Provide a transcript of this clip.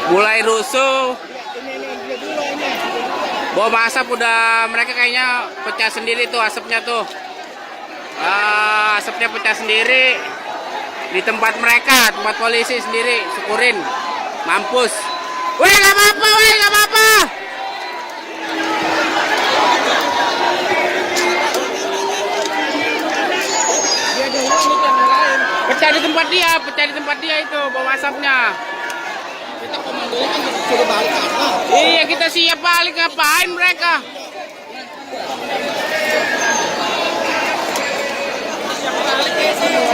Mulai rusuh. Bom asap udah, mereka kayaknya pecah sendiri tuh asapnya tuh. Asapnya pecah sendiri di tempat mereka, tempat polisi sendiri. Syukurin, mampus. Weh, nggak apa-apa, weh, nggak apa-apa. Pecah di tempat dia itu bom asapnya. Kita komandonya kan suruh balik apa? Iya, kita siap balik, ngapain mereka? Siap balik ya sih.